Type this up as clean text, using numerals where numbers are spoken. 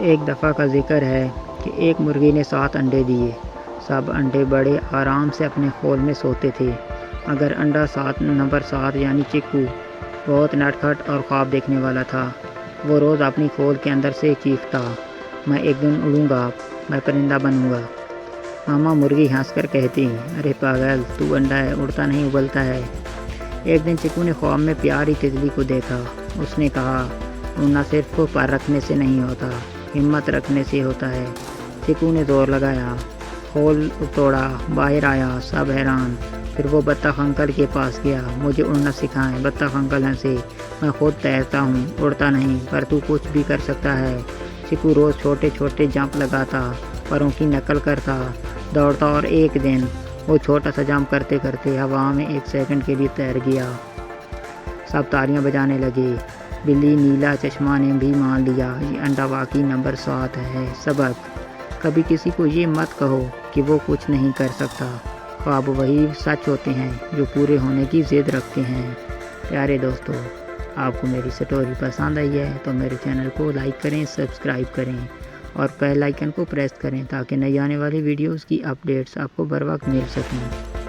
एक दफ़ा का ज़िक्र है कि एक मुर्गी ने 7 अंडे दिए। सब अंडे बड़े आराम से अपने खोल में सोते थे, मगर अंडा नंबर 7 यानी चिक्कू बहुत नटखट और ख्वाब देखने वाला था। वो रोज़ अपनी खोल के अंदर से चीखता, मैं एक दिन उड़ूँगा, मैं परिंदा बनूँगा। मामा मुर्गी हंसकर कहती, अरे पागल, तू अंडा है, उड़ता नहीं उबलता है। एक दिन चिक्कू ने ख्वाब में प्यारी तितली को देखा। उसने कहा, उड़ना सिर्फ पर रखने से नहीं होता, हिम्मत रखने से होता है। चिक्कू ने जोर लगाया, खोल तोड़ा, बाहर आया, सब हैरान। फिर वो बत्तख अंकल के पास गया, मुझे उड़ना सिखाएं। बत्तख अंकल हंसे, मैं खुद तैरता हूँ, उड़ता नहीं, पर तू कुछ भी कर सकता है। चिक्कू रोज़ छोटे छोटे जंप लगाता, परों की नकल करता, दौड़ता और एक दिन वो छोटा सा जंप करते करते हवा में 1 सेकंड के लिए तैर गया। सब तालियां बजाने लगे। बिल्ली नीला चश्मा ने भी मान लिया, ये अंडा वाकई नंबर 7 है। सबक, कभी किसी को ये मत कहो कि वो कुछ नहीं कर सकता। ख्वाब वही सच होते हैं जो पूरे होने की ज़िद रखते हैं। प्यारे दोस्तों, आपको मेरी स्टोरी पसंद आई है तो मेरे चैनल को लाइक करें, सब्सक्राइब करें और बेल आइकन को प्रेस करें ताकि नई आने वाली वीडियोस की अपडेट्स आपको बर वक्त मिल सकें।